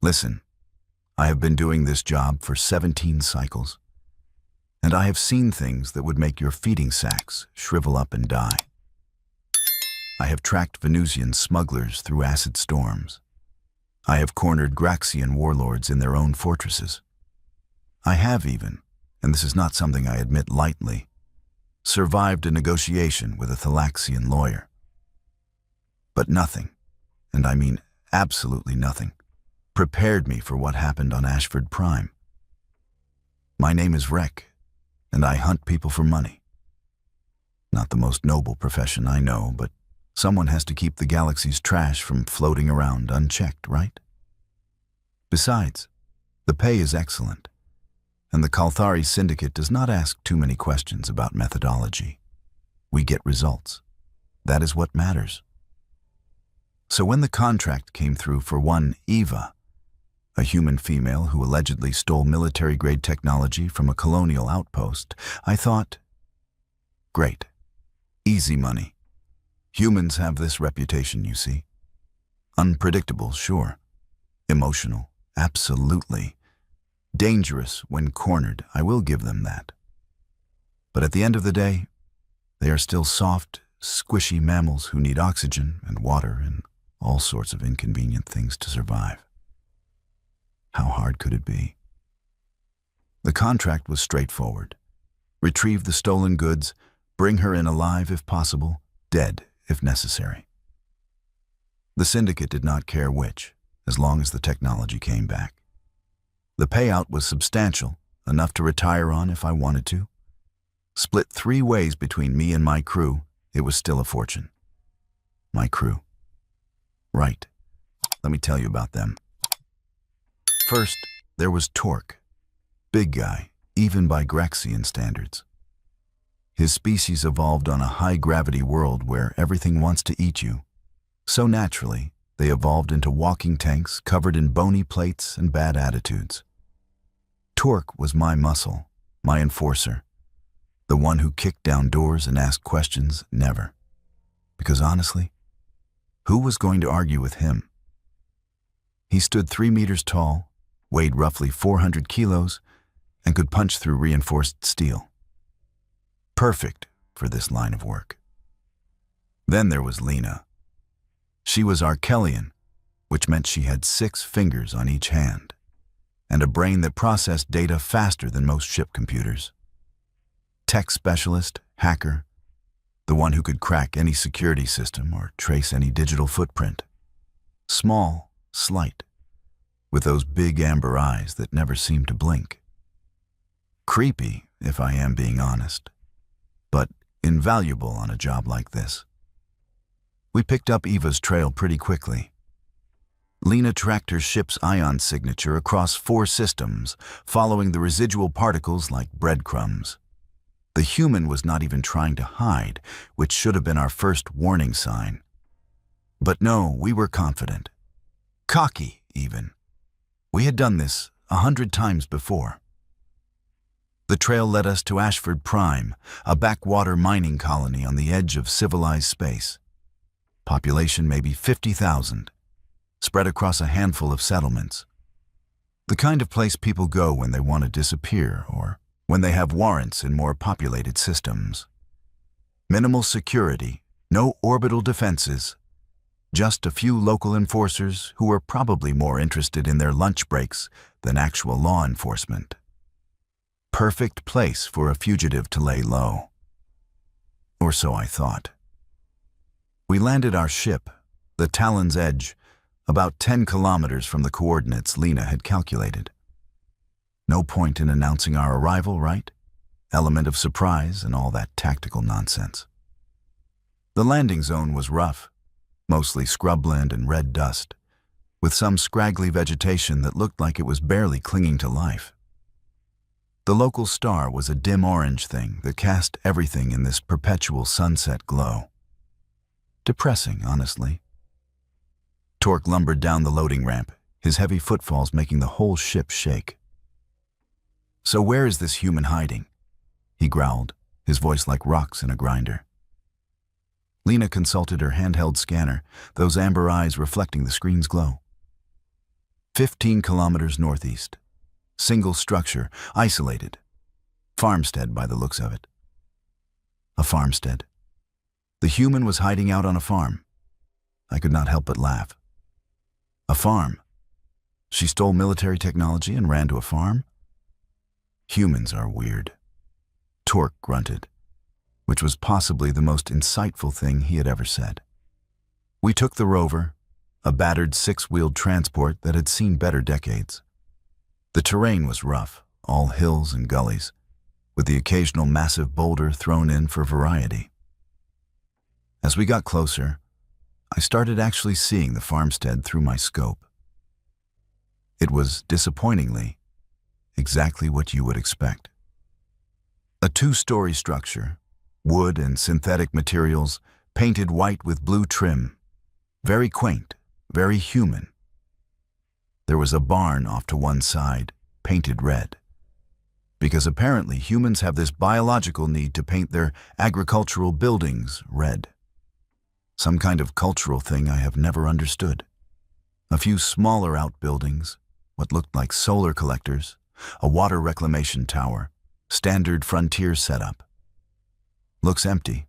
Listen, I have been doing this job for 17 cycles, and I have seen things that would make your feeding sacks shrivel up and die. I have tracked Venusian smugglers through acid storms. I have cornered Graxian warlords in their own fortresses. I have even, and this is not something I admit lightly, survived a negotiation with a Thalaxian lawyer. But nothing, and I mean absolutely nothing, prepared me for what happened on Ashford Prime. My name is Rek, and I hunt people for money. Not the most noble profession, I know, but someone has to keep the galaxy's trash from floating around unchecked, right? Besides, the pay is excellent, and the Kalthari Syndicate does not ask too many questions about methodology. We get results. That is what matters. So when the contract came through for one Eva, a human female who allegedly stole military-grade technology from a colonial outpost, I thought, great, easy money. Humans have this reputation, you see. Unpredictable, sure. Emotional, absolutely. Dangerous when cornered, I will give them that. But at the end of the day, they are still soft, squishy mammals who need oxygen and water and all sorts of inconvenient things to survive. How hard could it be? The contract was straightforward. Retrieve the stolen goods, bring her in alive if possible, dead if necessary. The Syndicate did not care which, as long as the technology came back. The payout was substantial, enough to retire on if I wanted to. Split 3 ways between me and my crew, it was still a fortune. My crew. Right. Let me tell you about them. First, there was Torque. Big guy, even by Graxian standards. His species evolved on a high-gravity world where everything wants to eat you. So naturally, they evolved into walking tanks covered in bony plates and bad attitudes. Torque was my muscle, my enforcer. The one who kicked down doors and asked questions, never. Because honestly, who was going to argue with him? He stood 3 meters tall, weighed roughly 400 kilos, and could punch through reinforced steel. Perfect for this line of work. Then there was Lena. She was Arkelian, which meant she had 6 fingers on each hand, and a brain that processed data faster than most ship computers. Tech specialist, hacker, the one who could crack any security system or trace any digital footprint. Small, slight, with those big amber eyes that never seemed to blink. Creepy, if I am being honest, but invaluable on a job like this. We picked up Eva's trail pretty quickly. Lena tracked her ship's ion signature across 4 systems, following the residual particles like breadcrumbs. The human was not even trying to hide, which should have been our first warning sign. But no, we were confident. Cocky, even. We had done this 100 times before. The trail led us to Ashford Prime, a backwater mining colony on the edge of civilized space. Population maybe 50,000, spread across a handful of settlements. The kind of place people go when they want to disappear or when they have warrants in more populated systems. Minimal security, no orbital defenses, just a few local enforcers who were probably more interested in their lunch breaks than actual law enforcement. Perfect place for a fugitive to lay low. Or so I thought. We landed our ship, the Talon's Edge, about 10 kilometers from the coordinates Lena had calculated. No point in announcing our arrival, right? Element of surprise and all that tactical nonsense. The landing zone was rough, mostly scrubland and red dust, with some scraggly vegetation that looked like it was barely clinging to life. The local star was a dim orange thing that cast everything in this perpetual sunset glow. Depressing, honestly. Torque lumbered down the loading ramp, his heavy footfalls making the whole ship shake. "So where is this human hiding?" he growled, his voice like rocks in a grinder. Lena consulted her handheld scanner, those amber eyes reflecting the screen's glow. 15 kilometers northeast. Single structure, isolated. Farmstead by the looks of it. A farmstead. The human was hiding out on a farm. I could not help but laugh. A farm? She stole military technology and ran to a farm? Humans are weird. Torque grunted, which was possibly the most insightful thing he had ever said. We took the rover, a battered six-wheeled transport that had seen better decades. The terrain was rough, all hills and gullies, with the occasional massive boulder thrown in for variety. As we got closer, I started actually seeing the farmstead through my scope. It was, disappointingly, exactly what you would expect. A two-story structure, wood and synthetic materials, painted white with blue trim. Very quaint, very human. There was a barn off to one side, painted red. Because apparently humans have this biological need to paint their agricultural buildings red. Some kind of cultural thing I have never understood. A few smaller outbuildings, what looked like solar collectors, a water reclamation tower, standard frontier setup. Looks empty,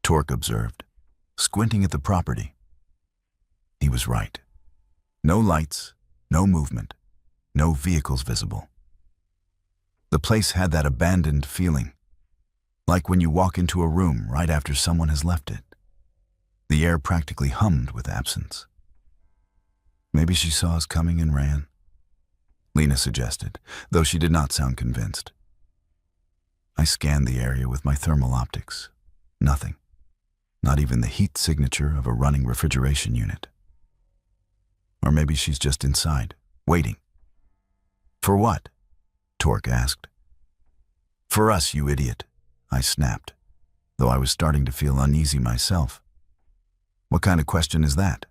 Torque observed, squinting at the property. He was right. No lights, no movement, no vehicles visible. The place had that abandoned feeling, like when you walk into a room right after someone has left it. The air practically hummed with absence. Maybe she saw us coming and ran, Lena suggested, though she did not sound convinced. I scanned the area with my thermal optics. Nothing. Not even the heat signature of a running refrigeration unit. Or maybe she's just inside, waiting. For what? Torque asked. For us, you idiot, I snapped, though I was starting to feel uneasy myself. What kind of question is that?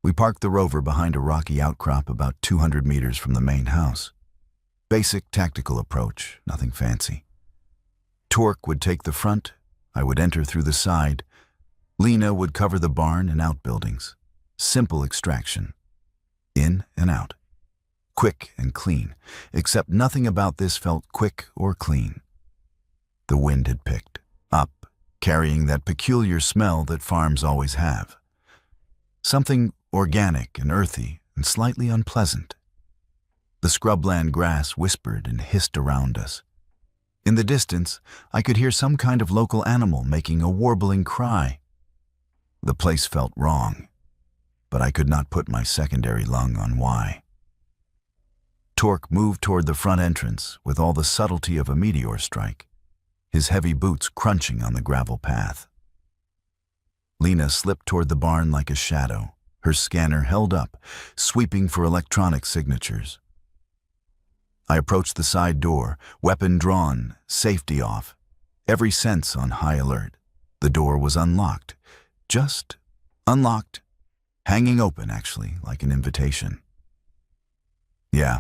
We parked the rover behind a rocky outcrop about 200 meters from the main house. Basic tactical approach, nothing fancy. Torque would take the front, I would enter through the side. Lena would cover the barn and outbuildings. Simple extraction. In and out. Quick and clean, except nothing about this felt quick or clean. The wind had picked up, carrying that peculiar smell that farms always have. Something organic and earthy and slightly unpleasant. The scrubland grass whispered and hissed around us. In the distance, I could hear some kind of local animal making a warbling cry. The place felt wrong, but I could not put my secondary lung on why. Torque moved toward the front entrance with all the subtlety of a meteor strike, his heavy boots crunching on the gravel path. Lena slipped toward the barn like a shadow, her scanner held up, sweeping for electronic signatures. I approached the side door, weapon drawn, safety off, every sense on high alert. The door was unlocked, just unlocked, hanging open actually, like an invitation. Yeah,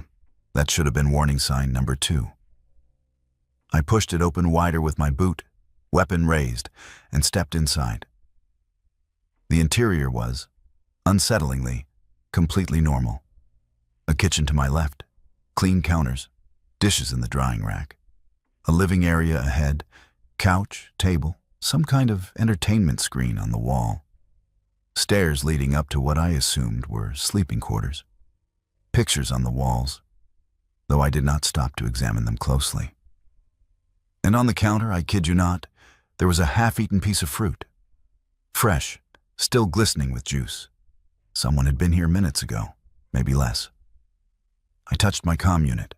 that should have been warning sign number 2. I pushed it open wider with my boot, weapon raised, and stepped inside. The interior was, unsettlingly, completely normal. A kitchen to my left, clean counters, dishes in the drying rack. A living area ahead, couch, table, some kind of entertainment screen on the wall. Stairs leading up to what I assumed were sleeping quarters. Pictures on the walls, though I did not stop to examine them closely. And on the counter, I kid you not, there was a half-eaten piece of fruit. Fresh, still glistening with juice. Someone had been here minutes ago, maybe less. I touched my comm unit.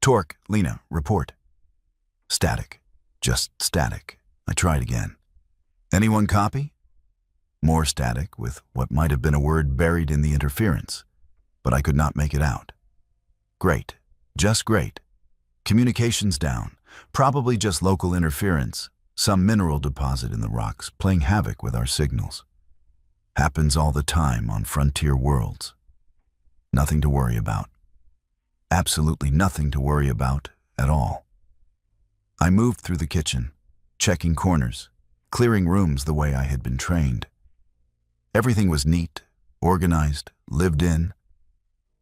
Torque, Lena, report. Static. Just static. I tried again. Anyone copy? More static, with what might have been a word buried in the interference, but I could not make it out. Great. Just great. Communications down. Probably just local interference, some mineral deposit in the rocks playing havoc with our signals. Happens all the time on frontier worlds. Nothing to worry about. Absolutely nothing to worry about at all. I moved through the kitchen, checking corners, clearing rooms the way I had been trained. Everything was neat, organized, lived in,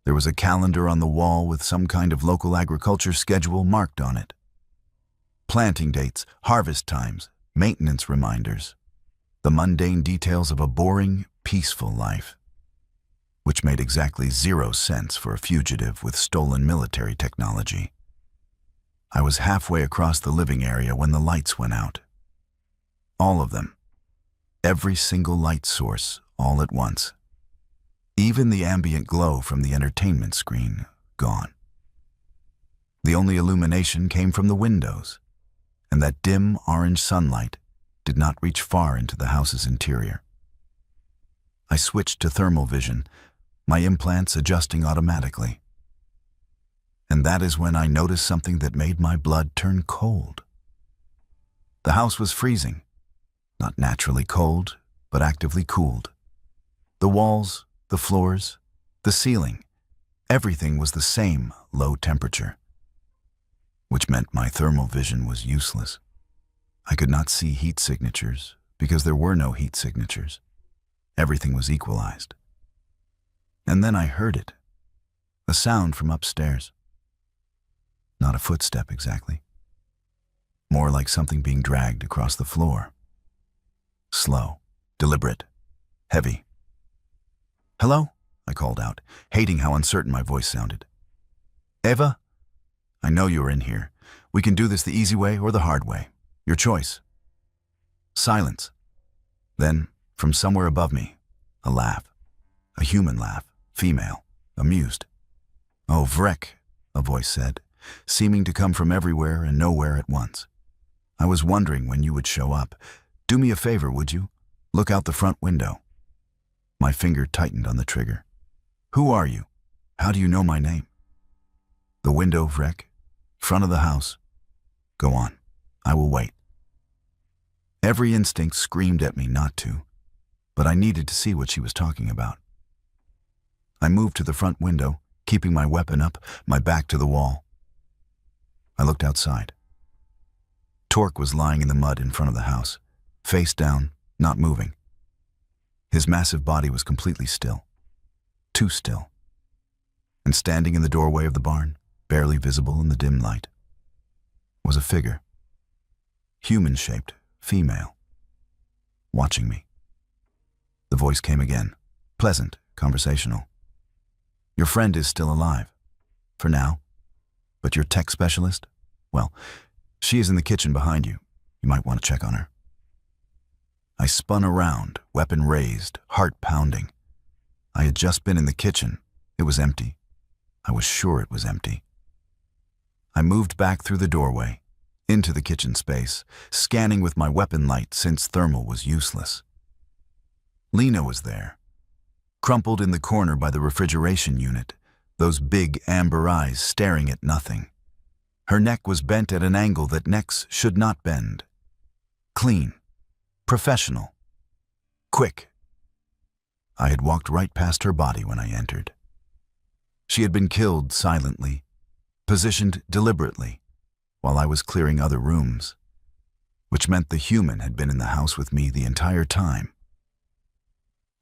There was a calendar on the wall with some kind of local agriculture schedule marked on it. Planting dates, harvest times, maintenance reminders. The mundane details of a boring, peaceful life, which made exactly 0 sense for a fugitive with stolen military technology. I was halfway across the living area when the lights went out. All of them. Every single light source, all at once. Even the ambient glow from the entertainment screen, gone. The only illumination came from the windows, and that dim orange sunlight did not reach far into the house's interior. I switched to thermal vision, my implants adjusting automatically. And that is when I noticed something that made my blood turn cold. The house was freezing, not naturally cold, but actively cooled. The walls, the floors, the ceiling, everything was the same low temperature, which meant my thermal vision was useless. I could not see heat signatures because there were no heat signatures. Everything was equalized. And then I heard it, a sound from upstairs. Not a footstep exactly. More like something being dragged across the floor. Slow, deliberate, heavy. "Hello?" I called out, hating how uncertain my voice sounded. "Eva? I know you are in here. We can do this the easy way or the hard way. Your choice." Silence. Then, from somewhere above me, a laugh. A human laugh, female, amused. "Oh, Vrek," a voice said, seeming to come from everywhere and nowhere at once. "I was wondering when you would show up. Do me a favor, would you? Look out the front window." My finger tightened on the trigger. "Who are you? How do you know my name?" "The window, Vrek. Front of the house." "Go on. I will wait." Every instinct screamed at me not to, but I needed to see what she was talking about. I moved to the front window, keeping my weapon up, my back to the wall. I looked outside. Torque was lying in the mud in front of the house, face down, not moving. His massive body was completely still. Too still. And standing in the doorway of the barn, barely visible in the dim light, was a figure. Human-shaped, female. Watching me. The voice came again, pleasant, conversational. "Your friend is still alive. For now. But your tech specialist? Well, she is in the kitchen behind you. You might want to check on her." I spun around, weapon raised, heart pounding. I had just been in the kitchen. It was empty. I was sure it was empty. I moved back through the doorway, into the kitchen space, scanning with my weapon light since thermal was useless. Lena was there, crumpled in the corner by the refrigeration unit, those big amber eyes staring at nothing. Her neck was bent at an angle that necks should not bend. Clean. Professional. Quick. I had walked right past her body when I entered. She had been killed silently, positioned deliberately, while I was clearing other rooms, which meant the human had been in the house with me the entire time.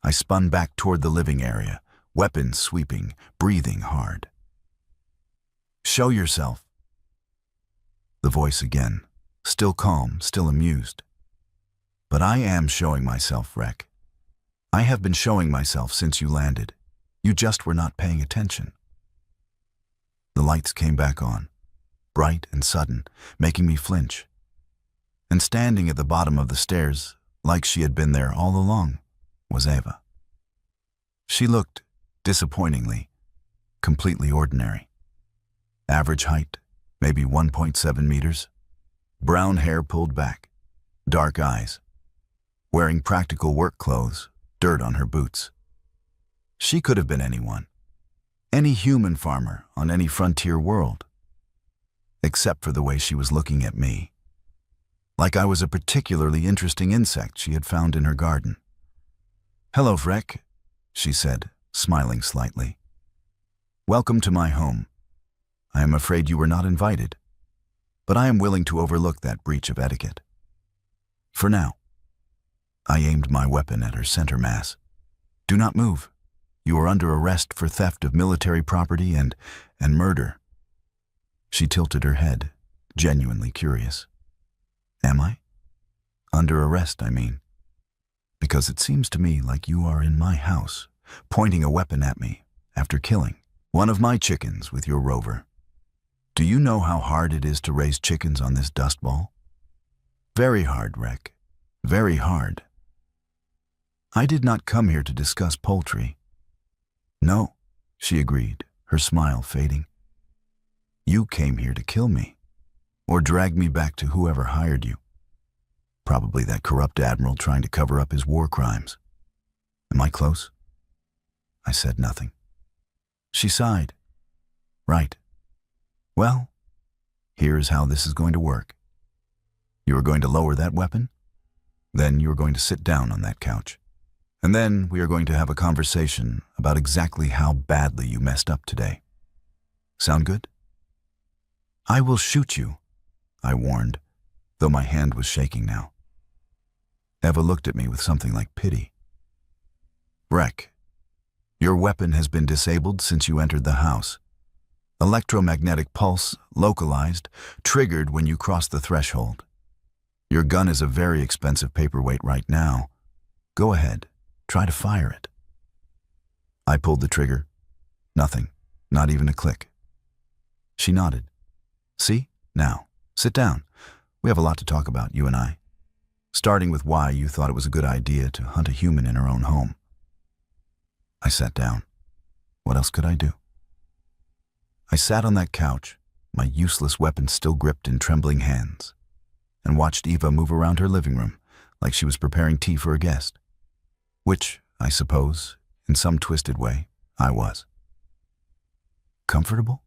I spun back toward the living area, weapons sweeping, breathing hard. "Show yourself." The voice again, still calm, still amused. "But I am showing myself, Vrek. I have been showing myself since you landed. You just were not paying attention." The lights came back on, bright and sudden, making me flinch. And standing at the bottom of the stairs, like she had been there all along, was Eva. She looked, disappointingly, completely ordinary. Average height, maybe 1.7 meters. Brown hair pulled back, dark eyes. Wearing practical work clothes, dirt on her boots. She could have been anyone. Any human farmer on any frontier world. Except for the way she was looking at me. Like I was a particularly interesting insect she had found in her garden. "Hello, Vrek," she said, smiling slightly. "Welcome to my home. I am afraid you were not invited, but I am willing to overlook that breach of etiquette. For now." I aimed my weapon at her center mass. "Do not move. You are under arrest for theft of military property and murder." She tilted her head, genuinely curious. "Am I? Under arrest, I mean. Because it seems to me like you are in my house, pointing a weapon at me after killing one of my chickens with your rover. Do you know how hard it is to raise chickens on this dust ball? Very hard, Rek. Very hard. I did not come here to discuss poultry." "No," she agreed, her smile fading. "You came here to kill me, or drag me back to whoever hired you. Probably that corrupt admiral trying to cover up his war crimes. Am I close?" I said nothing. She sighed. "Right. Well, here's how this is going to work. You are going to lower that weapon. Then you are going to sit down on that couch. And then we are going to have a conversation about exactly how badly you messed up today. Sound good?" "I will shoot you," I warned, though my hand was shaking now. Eva looked at me with something like pity. "Rek, your weapon has been disabled since you entered the house. Electromagnetic pulse, localized, triggered when you crossed the threshold. Your gun is a very expensive paperweight right now. Go ahead, try to fire it." I pulled the trigger. Nothing, not even a click. She nodded. "See? Now, sit down. We have a lot to talk about, you and I. Starting with why you thought it was a good idea to hunt a human in her own home." I sat down. What else could I do? I sat on that couch, my useless weapon still gripped in trembling hands, and watched Eva move around her living room like she was preparing tea for a guest. Which, I suppose, in some twisted way, I was. "Comfortable?"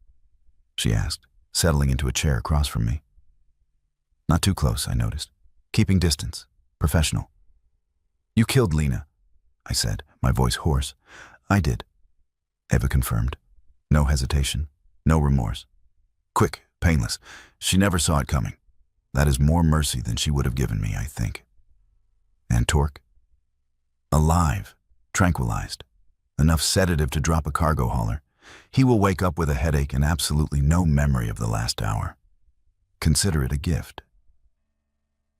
she asked, settling into a chair across from me. Not too close, I noticed. Keeping distance. Professional. "You killed Lena," I said, my voice hoarse. "I did," Eva confirmed. No hesitation, no remorse. Quick, painless. She never saw it coming. That is more mercy than she would have given me, I think. "And Torque?" "Alive, tranquilized. Enough sedative to drop a cargo hauler. He will wake up with a headache and absolutely no memory of the last hour. Consider it a gift."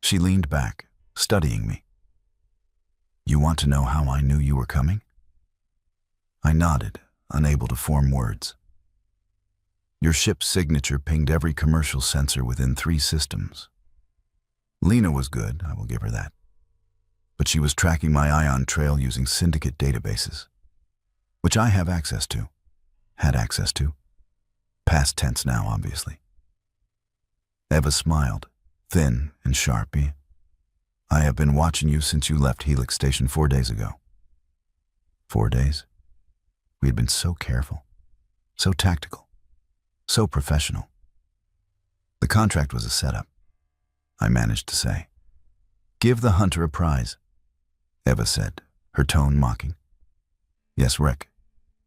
She leaned back, studying me. "You want to know how I knew you were coming?" I nodded, unable to form words. "Your ship's signature pinged every commercial sensor within 3 systems. Lena was good, I will give her that. But she was tracking my ion trail using syndicate databases, which I have access to. Had access to. Past tense now, obviously." Eva smiled, thin and sharp. "I have been watching you since you left Helix Station 4 days ago." 4 days? We had been so careful, so tactical, so professional. "The contract was a setup," I managed to say. "Give the hunter a prize," Eva said, her tone mocking. "Yes, Rek,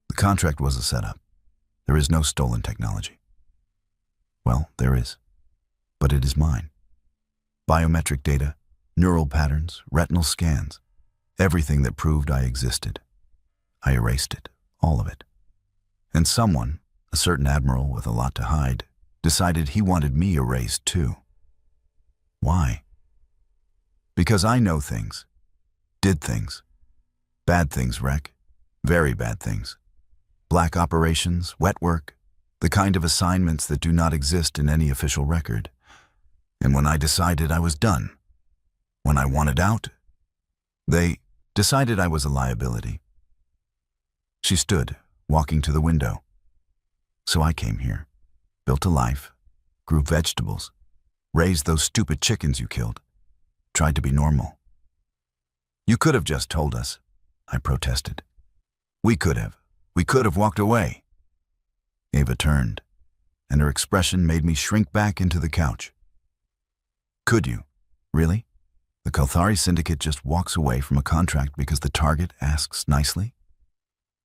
the contract was a setup. There is no stolen technology." "Well, there is, but it is mine. Biometric data, neural patterns, retinal scans, everything that proved I existed. I erased it, all of it. And someone, a certain admiral with a lot to hide, decided he wanted me erased too. Why? Because I know things, did things. Bad things, Rek. Very bad things. Black operations, wet work, the kind of assignments that do not exist in any official record. And when I decided I was done, when I wanted out, they decided I was a liability." She stood, walking to the window. "So I came here, built a life, grew vegetables, raised those stupid chickens you killed, tried to be normal." "You could have just told us," I protested. We could have walked away." Eva turned, and her expression made me shrink back into the couch. "Could you? Really? The Kalthari Syndicate just walks away from a contract because the target asks nicely?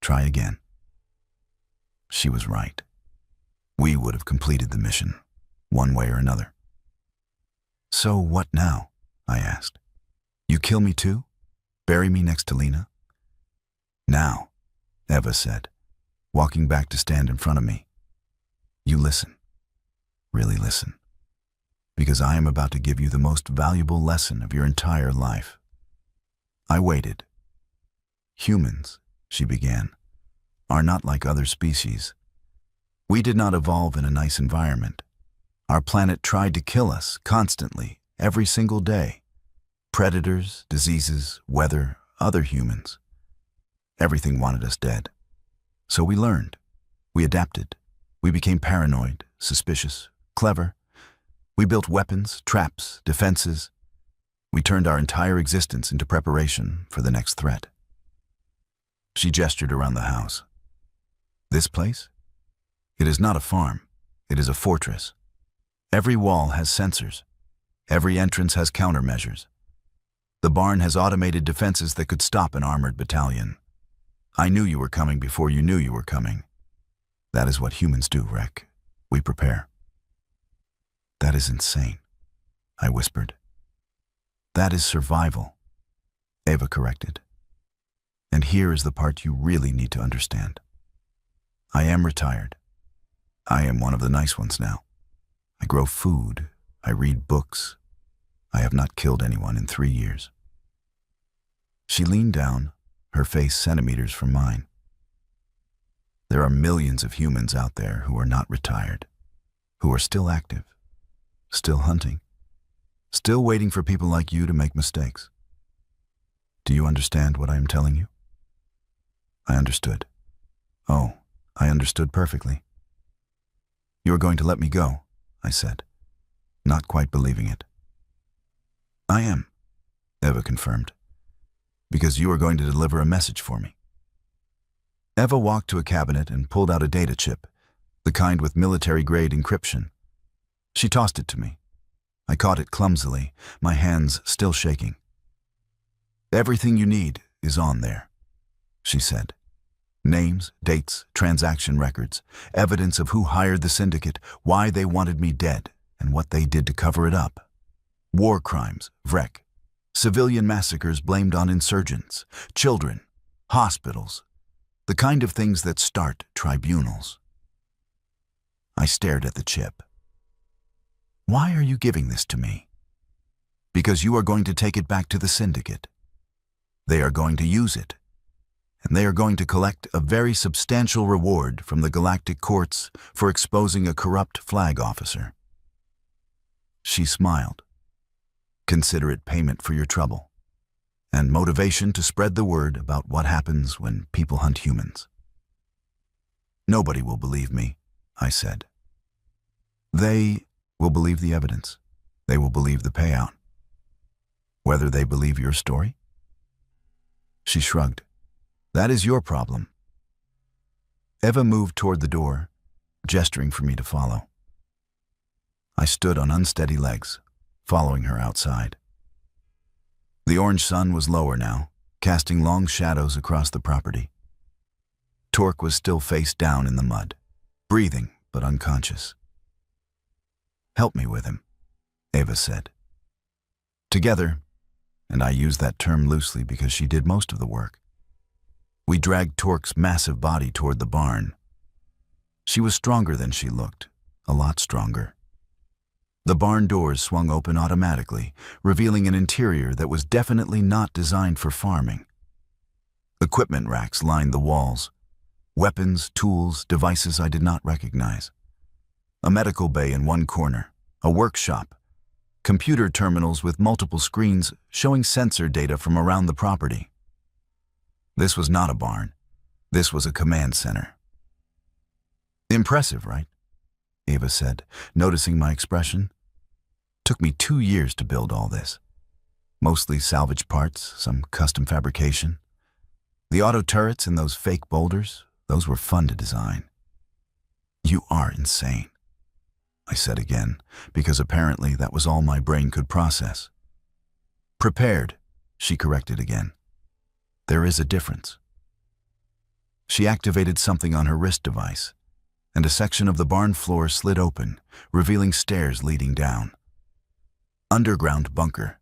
Try again." She was right. We would have completed the mission, one way or another. "So what now?" I asked. "You kill me too? Bury me next to Lena?" "Now," Eva said, walking back to stand in front of me. You listen. Really listen. Because I am about to give you the most valuable lesson of your entire life. I waited. Humans, she began, are not like other species. We did not evolve in a nice environment. Our planet tried to kill us constantly, every single day. Predators, diseases, weather, other humans. Everything wanted us dead. So we learned. We adapted. We became paranoid, suspicious, clever. We built weapons, traps, defenses. We turned our entire existence into preparation for the next threat. She gestured around the house. This place? It is not a farm. It is a fortress. Every wall has sensors. Every entrance has countermeasures. The barn has automated defenses that could stop an armored battalion. I knew you were coming before you knew you were coming. That is what humans do, Rek. We prepare. That is insane, I whispered. That is survival, Eva corrected. And here is the part you really need to understand. I am retired. I am one of the nice ones now. I grow food. I read books. I have not killed anyone in 3 years. She leaned down, her face centimeters from mine. There are millions of humans out there who are not retired, who are still active, still hunting, still waiting for people like you to make mistakes. Do you understand what I am telling you? I understood. Oh, I understood perfectly. You are going to let me go, I said, not quite believing it. I am, Eva confirmed, because you are going to deliver a message for me. Eva walked to a cabinet and pulled out a data chip, the kind with military-grade encryption. She tossed it to me. I caught it clumsily, my hands still shaking. Everything you need is on there, she said. Names, dates, transaction records, evidence of who hired the syndicate, why they wanted me dead, and what they did to cover it up. War crimes, Vrek. Civilian massacres blamed on insurgents, children, hospitals, the kind of things that start tribunals. I stared at the chip. Why are you giving this to me? Because you are going to take it back to the syndicate. They are going to use it. And they are going to collect a very substantial reward from the galactic courts for exposing a corrupt flag officer. She smiled. Consider it payment for your trouble, and motivation to spread the word about what happens when people hunt humans. Nobody will believe me, I said. They will believe the evidence. They will believe the payout. Whether they believe your story? She shrugged. That is your problem. Eva moved toward the door, gesturing for me to follow. I stood on unsteady legs, following her outside. The orange sun was lower now, casting long shadows across the property. Torque was still face down in the mud, breathing but unconscious. Help me with him, Eva said. Together, and I use that term loosely because she did most of the work, we dragged Torque's massive body toward the barn. She was stronger than she looked, a lot stronger. The barn doors swung open automatically, revealing an interior that was definitely not designed for farming. Equipment racks lined the walls. Weapons, tools, devices I did not recognize. A medical bay in one corner, a workshop, computer terminals with multiple screens showing sensor data from around the property. This was not a barn. This was a command center. Impressive, right? Eva said, noticing my expression. Took me 2 years to build all this. Mostly salvage parts, some custom fabrication. The auto turrets and those fake boulders, those were fun to design. You are insane, I said again, because apparently that was all my brain could process. Prepared, she corrected again. There is a difference. She activated something on her wrist device, and a section of the barn floor slid open, revealing stairs leading down. Underground bunker,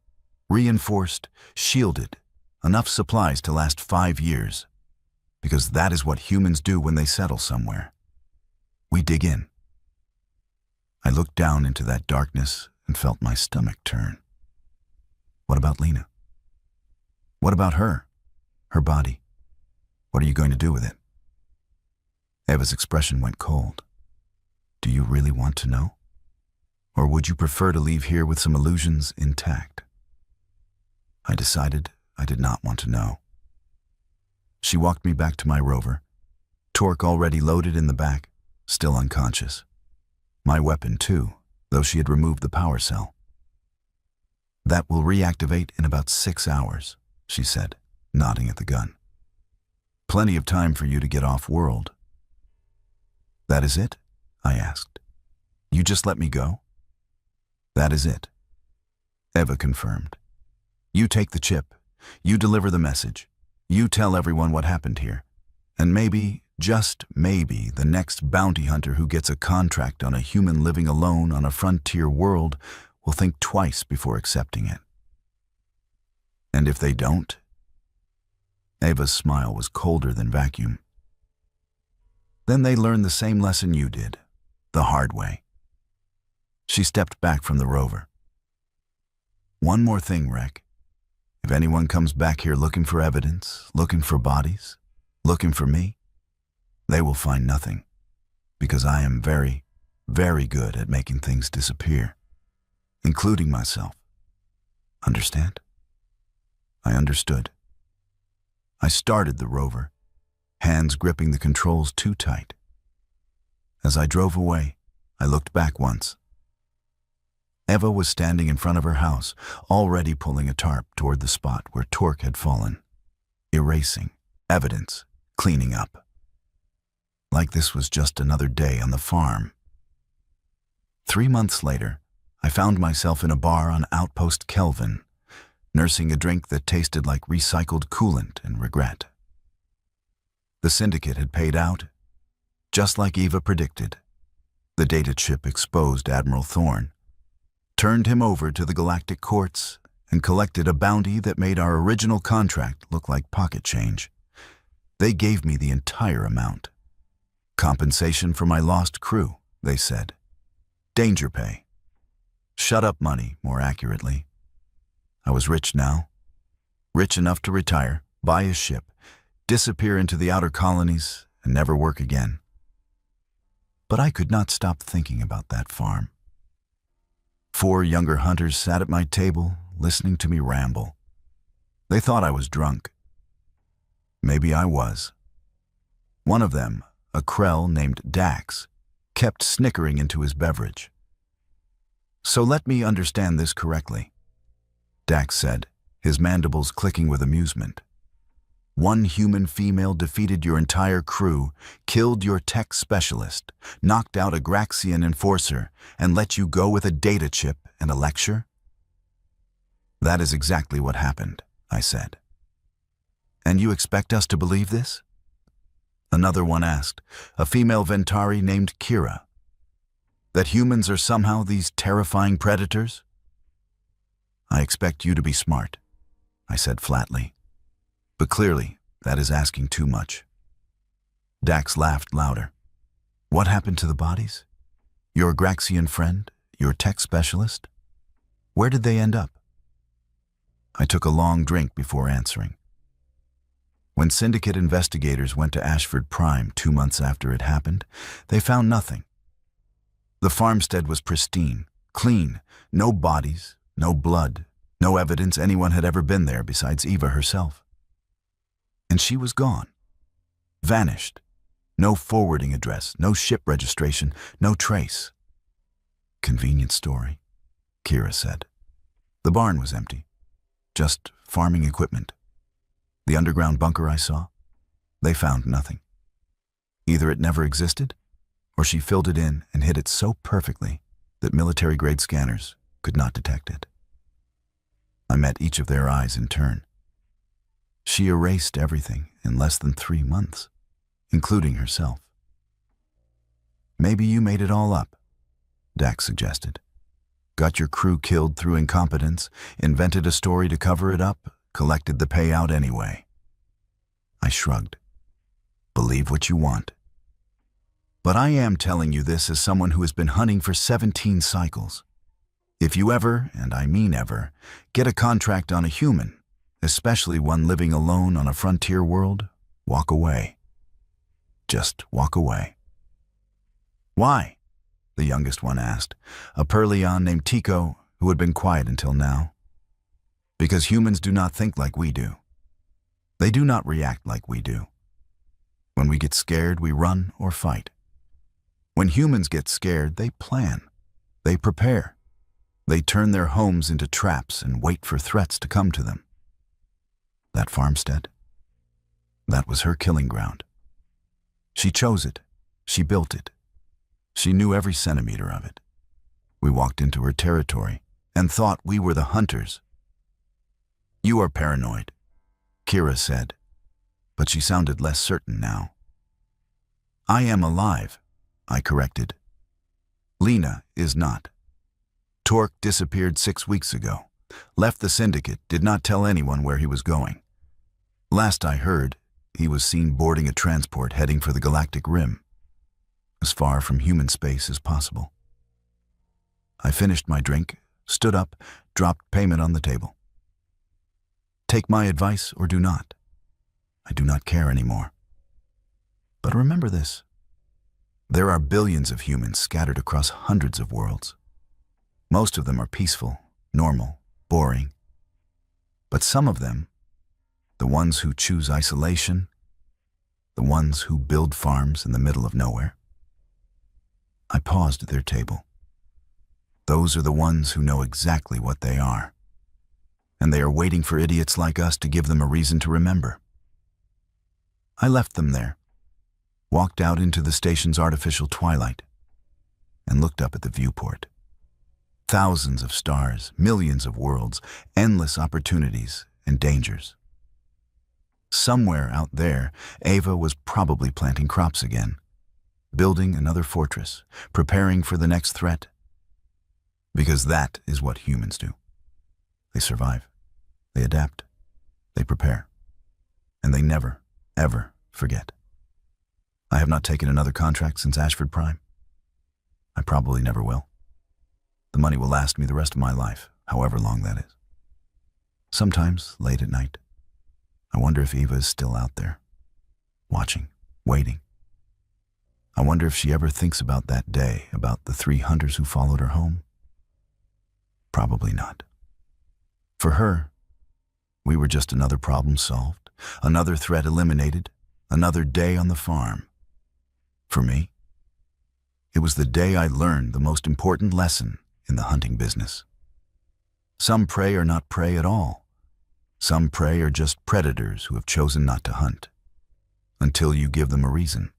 reinforced, shielded, enough supplies to last 5 years. because that is what humans do when they settle somewhere. We dig in. I looked down into that darkness and felt my stomach turn. What about Lena? What about her? Her body? What are you going to do with it? Eva's expression went cold. Do you really want to know? Or would you prefer to leave here with some illusions intact? I decided I did not want to know. She walked me back to my rover, Torque already loaded in the back, still unconscious. My weapon too, though she had removed the power cell. That will reactivate in about 6 hours, she said, nodding at the gun. Plenty of time for you to get off-world. That is it? I asked. You just let me go? That is it. Eva confirmed. You take the chip. You deliver the message. You tell everyone what happened here. And maybe, just maybe, the next bounty hunter who gets a contract on a human living alone on a frontier world will think twice before accepting it. And if they don't? Eva's smile was colder than vacuum. Then they learn the same lesson you did, the hard way. She stepped back from the rover. One more thing, Rek. If anyone comes back here looking for evidence, looking for bodies, looking for me, they will find nothing, because I am very, very good at making things disappear, including myself. Understand? I understood. I started the rover, hands gripping the controls too tight. As I drove away, I looked back once. Eva was standing in front of her house, already pulling a tarp toward the spot where Torque had fallen, erasing evidence, cleaning up. Like this was just another day on the farm. 3 months later, I found myself in a bar on Outpost Kelvin, nursing a drink that tasted like recycled coolant and regret. The syndicate had paid out, just like Eva predicted. The data chip exposed Admiral Thorne, turned him over to the galactic courts, and collected a bounty that made our original contract look like pocket change. They gave me the entire amount. Compensation for my lost crew, they said. Danger pay. Shut up money, more accurately. I was rich now. Rich enough to retire, buy a ship, disappear into the outer colonies, and never work again. But I could not stop thinking about that farm. 4 younger hunters sat at my table, listening to me ramble. They thought I was drunk. Maybe I was. One of them, a Krell named Dax, kept snickering into his beverage. So let me understand this correctly, Dax said, his mandibles clicking with amusement. One human female defeated your entire crew, killed your tech specialist, knocked out a Graxian enforcer, and let you go with a data chip and a lecture? That is exactly what happened, I said. And you expect us to believe this? Another one asked, a female Ventari named Kira. That humans are somehow these terrifying predators? I expect you to be smart, I said flatly. But clearly, that is asking too much. Dax laughed louder. What happened to the bodies? Your Graxian friend? Your tech specialist? Where did they end up? I took a long drink before answering. When Syndicate investigators went to Ashford Prime 2 months after it happened, they found nothing. The farmstead was pristine, clean, no bodies, no blood, no evidence anyone had ever been there besides Eva herself. And she was gone. Vanished. No forwarding address, no ship registration, no trace. Convenient story, Kira said. The barn was empty. Just farming equipment. The underground bunker I saw, they found nothing. Either it never existed, or she filled it in and hid it so perfectly that military-grade scanners could not detect it. I met each of their eyes in turn. She erased everything in less than 3 months, including herself. Maybe you made it all up, Dax suggested. Got your crew killed through incompetence, invented a story to cover it up, collected the payout anyway. I shrugged. Believe what you want. But I am telling you this as someone who has been hunting for 17 cycles. If you ever, and I mean ever, get a contract on a human, especially one living alone on a frontier world, walk away. Just walk away. Why? The youngest one asked, a Perleon named Tico who had been quiet until now. Because humans do not think like we do. They do not react like we do. When we get scared, we run or fight. When humans get scared, they plan. They prepare. They turn their homes into traps and wait for threats to come to them. That farmstead? That was her killing ground. She chose it. She built it. She knew every centimeter of it. We walked into her territory and thought we were the hunters. You are paranoid, Kira said, but she sounded less certain now. I am alive, I corrected. Lena is not. Torque disappeared 6 weeks ago, left the syndicate, did not tell anyone where he was going. Last I heard, he was seen boarding a transport heading for the galactic rim, as far from human space as possible. I finished my drink, stood up, dropped payment on the table. Take my advice or do not. I do not care anymore. But remember this. There are billions of humans scattered across hundreds of worlds. Most of them are peaceful, normal, boring. But some of them, the ones who choose isolation, the ones who build farms in the middle of nowhere. I paused at their table. Those are the ones who know exactly what they are. And they are waiting for idiots like us to give them a reason to remember. I left them there, walked out into the station's artificial twilight, and looked up at the viewport. Thousands of stars, millions of worlds, endless opportunities and dangers. Somewhere out there, Ava was probably planting crops again, building another fortress, preparing for the next threat. Because that is what humans do. They survive, they adapt, they prepare, and they never, ever forget. I have not taken another contract since Ashford Prime. I probably never will. The money will last me the rest of my life, however long that is. Sometimes, late at night, I wonder if Eva is still out there, watching, waiting. I wonder if she ever thinks about that day, about the 3 hunters who followed her home. Probably not. For her, we were just another problem solved, another threat eliminated, another day on the farm. For me, it was the day I learned the most important lesson in the hunting business. Some prey are not prey at all. Some prey are just predators who have chosen not to hunt, until you give them a reason.